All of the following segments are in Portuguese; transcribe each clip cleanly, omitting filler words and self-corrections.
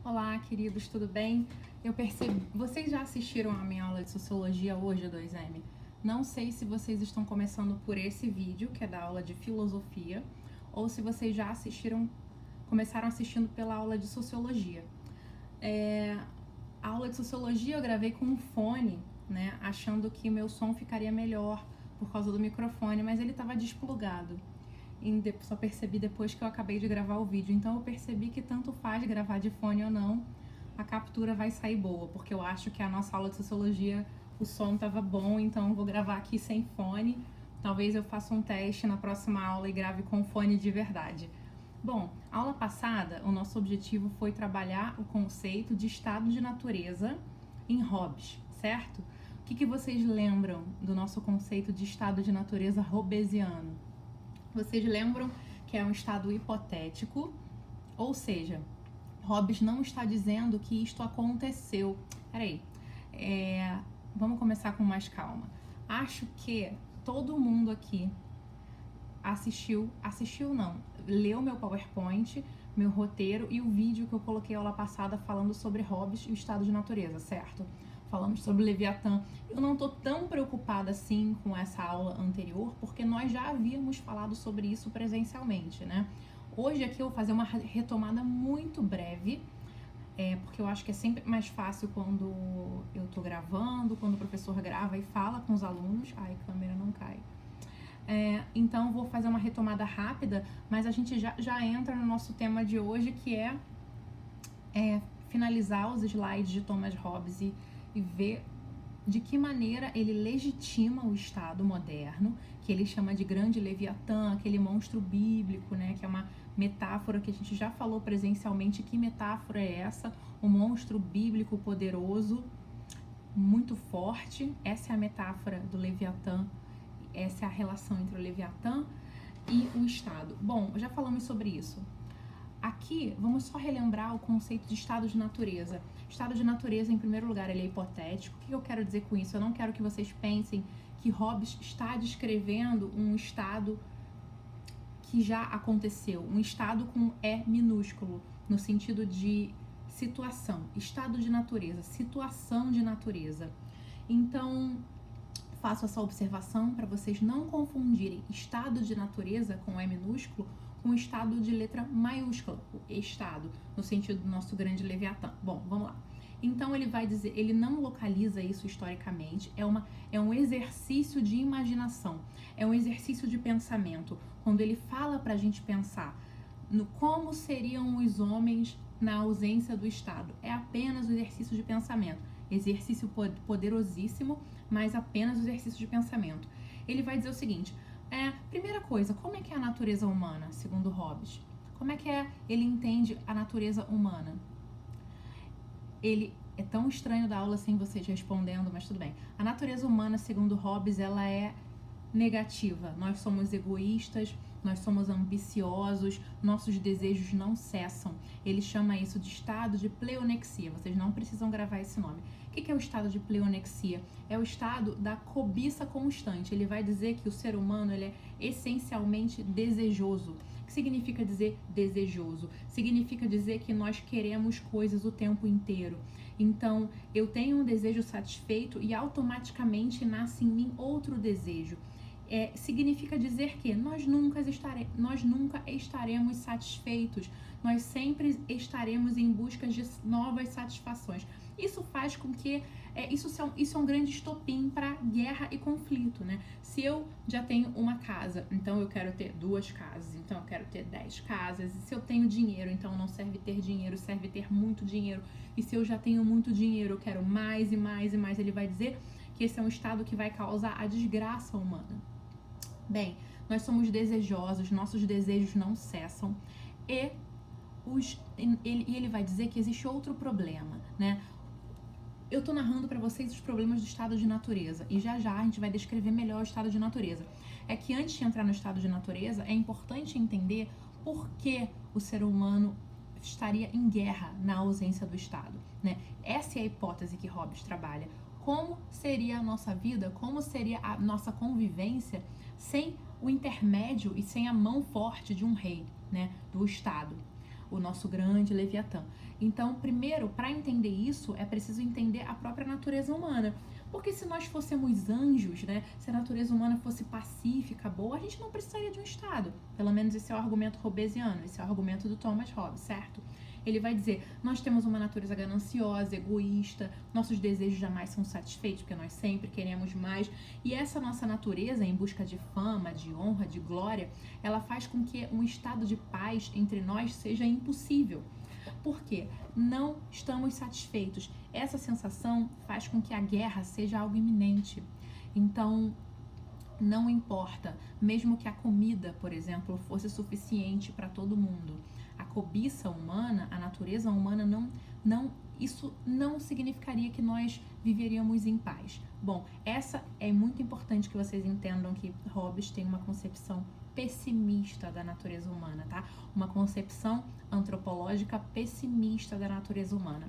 Olá, queridos, tudo bem? Eu percebi. Vocês já assistiram a minha aula de sociologia hoje, 2M? Não sei se vocês estão começando por esse vídeo, que é da aula de filosofia, ou se vocês já começaram assistindo pela aula de sociologia. A aula de sociologia eu gravei com um fone, né? Achando que meu som ficaria melhor por causa do microfone, mas ele estava desplugado. Só percebi depois que eu acabei de gravar o vídeo. Então eu percebi que tanto faz gravar de fone ou não, a captura vai sair boa, porque eu acho que a nossa aula de sociologia, o som estava bom, então eu vou gravar aqui sem fone. Talvez eu faça um teste na próxima aula e grave com fone de verdade. Bom, a aula passada, o nosso objetivo foi trabalhar o conceito de estado de natureza em Hobbes, certo? O que vocês lembram do nosso conceito de estado de natureza hobbesiano? Vocês lembram que é um estado hipotético, ou seja, Hobbes não está dizendo que isto aconteceu. Peraí, vamos começar com mais calma. Acho que todo mundo aqui leu meu PowerPoint, meu roteiro e o vídeo que eu coloquei aula passada falando sobre Hobbes e o estado de natureza, certo? Falamos sobre Leviatã. Eu não tô tão preocupada assim com essa aula anterior, porque nós já havíamos falado sobre isso presencialmente, né? Hoje aqui eu vou fazer uma retomada muito breve, porque eu acho que é sempre mais fácil quando eu tô gravando, quando o professor grava e fala com os alunos. Ai, a câmera não cai. Então vou fazer uma retomada rápida, mas a gente já entra no nosso tema de hoje, que é finalizar os slides de Thomas Hobbes e ver de que maneira ele legitima o Estado moderno, que ele chama de grande Leviatã, aquele monstro bíblico, né, que é uma metáfora que a gente já falou presencialmente. Que metáfora é essa? O monstro bíblico poderoso, muito forte. Essa é a metáfora do Leviatã, essa é a relação entre o Leviatã e o Estado. Bom, já falamos sobre isso. Aqui, vamos só relembrar o conceito de estado de natureza. Estado de natureza, em primeiro lugar, ele é hipotético. O que eu quero dizer com isso? Eu não quero que vocês pensem que Hobbes está descrevendo um estado que já aconteceu, um estado com E minúsculo, no sentido de situação, estado de natureza, situação de natureza. Então, faço essa observação para vocês não confundirem estado de natureza com E minúsculo com estado de letra maiúscula, o estado, no sentido do nosso grande Leviatã. Bom, vamos lá. Então ele vai dizer, ele não localiza isso historicamente, é um exercício de imaginação, é um exercício de pensamento. Quando ele fala para a gente pensar no como seriam os homens na ausência do Estado, é apenas o exercício de pensamento, exercício poderosíssimo, mas apenas o exercício de pensamento. Ele vai dizer o seguinte: primeira coisa, como é que é a natureza humana, segundo Hobbes? Como é que ele entende a natureza humana? Ele é tão estranho dar aula sem vocês respondendo, mas tudo bem. A natureza humana, segundo Hobbes, ela é negativa. Nós somos egoístas, nós somos ambiciosos, nossos desejos não cessam. Ele chama isso de estado de pleonexia. Vocês não precisam gravar esse nome. O que é o estado de pleonexia? É o estado da cobiça constante. Ele vai dizer que o ser humano ele é essencialmente desejoso. O que significa dizer desejoso? Significa dizer que nós queremos coisas o tempo inteiro. Então, eu tenho um desejo satisfeito e automaticamente nasce em mim outro desejo. Significa dizer que nós nunca estaremos satisfeitos, nós sempre estaremos em busca de novas satisfações. Isso faz com que isso é um grande estopim para guerra e conflito, né? Se eu já tenho uma casa, então eu quero ter 2 casas, então eu quero ter 10 casas. E se eu tenho dinheiro, então não serve ter dinheiro, serve ter muito dinheiro. E se eu já tenho muito dinheiro, eu quero mais e mais e mais. Ele vai dizer que esse é um estado que vai causar a desgraça humana. Bem, nós somos desejosos, nossos desejos não cessam e ele vai dizer que existe outro problema, né? Eu tô narrando para vocês os problemas do estado de natureza e já a gente vai descrever melhor o estado de natureza. É que antes de entrar no estado de natureza, é importante entender por que o ser humano estaria em guerra na ausência do Estado, né? Essa é a hipótese que Hobbes trabalha. Como seria a nossa vida, como seria a nossa convivência sem o intermédio e sem a mão forte de um rei, né, do Estado? o nosso grande Leviatã. Então, primeiro, para entender isso, é preciso entender a própria natureza humana. Porque se nós fôssemos anjos, né, se a natureza humana fosse pacífica, boa, a gente não precisaria de um Estado. Pelo menos esse é o argumento hobbesiano, esse é o argumento do Thomas Hobbes, certo? Ele vai dizer, nós temos uma natureza gananciosa, egoísta, nossos desejos jamais são satisfeitos, porque nós sempre queremos mais. E essa nossa natureza, em busca de fama, de honra, de glória, ela faz com que um estado de paz entre nós seja impossível. Por quê? Não estamos satisfeitos. Essa sensação faz com que a guerra seja algo iminente. Então, não importa, mesmo que a comida, por exemplo, fosse suficiente para todo mundo. A cobiça humana, a natureza humana, isso não significaria que nós viveríamos em paz. Bom, essa é muito importante que vocês entendam que Hobbes tem uma concepção pessimista da natureza humana, tá? Uma concepção antropológica pessimista da natureza humana.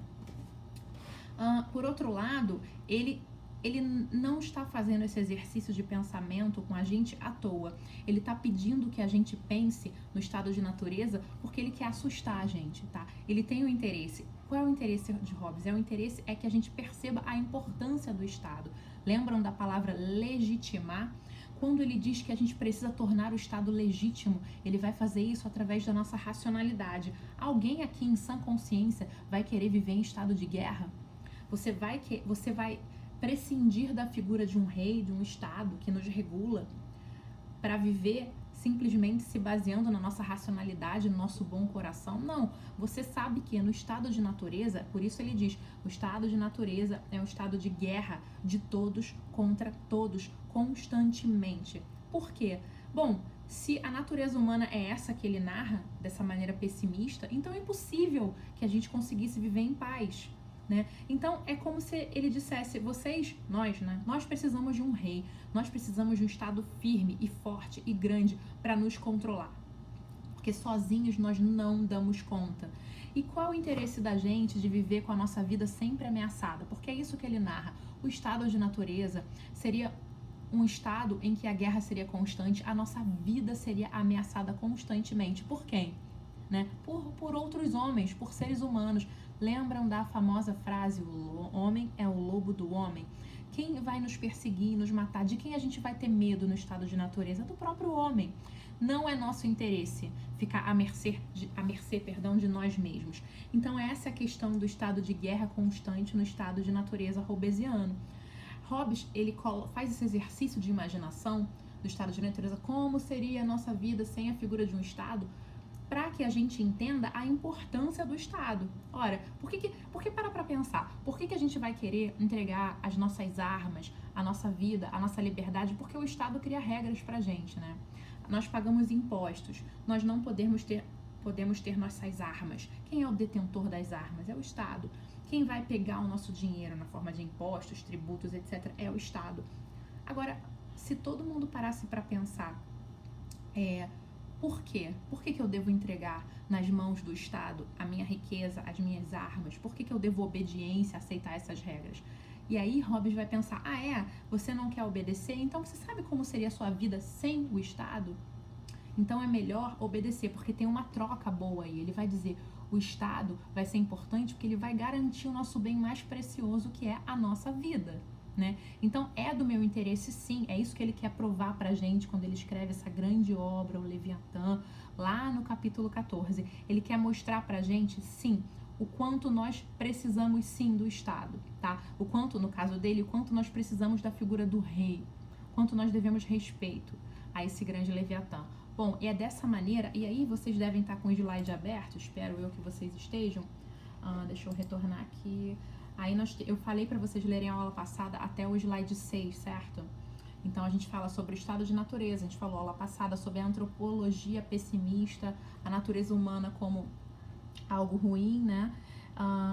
Por outro lado, ele não está fazendo esse exercício de pensamento com a gente à toa. Ele está pedindo que a gente pense no estado de natureza porque ele quer assustar a gente, tá? Ele tem um interesse. Qual é o interesse de Hobbes? O interesse é que a gente perceba a importância do Estado. Lembram da palavra legitimar? Quando ele diz que a gente precisa tornar o Estado legítimo, ele vai fazer isso através da nossa racionalidade. Alguém aqui em sã consciência vai querer viver em estado de guerra? Você vai prescindir da figura de um rei, de um Estado que nos regula, para viver simplesmente se baseando na nossa racionalidade, no nosso bom coração? Não, você sabe que no estado de natureza, por isso ele diz, o estado de natureza é um estado de guerra de todos contra todos, constantemente. Por quê? Bom, se a natureza humana é essa que ele narra, dessa maneira pessimista, então é impossível que a gente conseguisse viver em paz. Né? Então é como se ele dissesse, nós precisamos de um rei, nós precisamos de um Estado firme e forte e grande para nos controlar, porque sozinhos nós não damos conta. E qual o interesse da gente de viver com a nossa vida sempre ameaçada? Porque é isso que ele narra. O estado de natureza seria um estado em que a guerra seria constante, a nossa vida seria ameaçada constantemente. Por quem? Né? Por outros homens, por seres humanos. Lembram da famosa frase, o homem é o lobo do homem? Quem vai nos perseguir, nos matar? De quem a gente vai ter medo no estado de natureza? Do próprio homem. Não é nosso interesse ficar à mercê de nós mesmos. Então essa é a questão do estado de guerra constante no estado de natureza hobbesiano. Hobbes, ele faz esse exercício de imaginação do estado de natureza, como seria a nossa vida sem a figura de um Estado, para que a gente entenda a importância do Estado. Ora, porque para pensar, por que a gente vai querer entregar as nossas armas, a nossa vida, a nossa liberdade? Porque o Estado cria regras pra gente, né? Nós pagamos impostos, nós não podemos ter nossas armas. Quem é o detentor das armas? É o Estado. Quem vai pegar o nosso dinheiro na forma de impostos, tributos, etc., é o Estado. Agora, se todo mundo parasse para pensar, por quê? Por que eu devo entregar nas mãos do Estado a minha riqueza, as minhas armas? Por que eu devo obediência, aceitar essas regras? E aí Hobbes vai pensar, você não quer obedecer? Então você sabe como seria a sua vida sem o Estado? Então é melhor obedecer, porque tem uma troca boa aí. Ele vai dizer, o Estado vai ser importante porque ele vai garantir o nosso bem mais precioso, que é a nossa vida. Né? Então é do meu interesse, sim, é isso que ele quer provar pra gente quando ele escreve essa grande obra, o Leviatã, lá no capítulo 14. Ele quer mostrar pra gente, sim, o quanto nós precisamos, sim, do Estado, tá? O quanto, no caso dele, o quanto nós precisamos da figura do rei, quanto nós devemos respeito a esse grande Leviatã. Bom, e é dessa maneira, e aí vocês devem estar com o slide aberto, espero eu que vocês estejam. Deixa eu retornar aqui. Aí eu falei para vocês lerem a aula passada até o slide 6, certo? Então a gente fala sobre o estado de natureza, a gente falou aula passada sobre a antropologia pessimista, a natureza humana como algo ruim, né?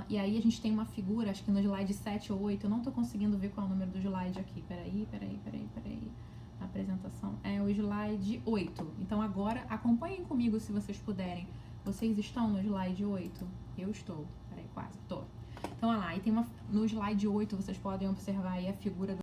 E aí a gente tem uma figura, acho que no slide 7 ou 8, eu não tô conseguindo ver qual é o número do slide aqui, peraí. A apresentação é o slide 8. Então agora acompanhem comigo se vocês puderem. Vocês estão no slide 8? Eu estou, peraí, quase, tô. Então, olha lá, no slide 8 vocês podem observar aí a figura do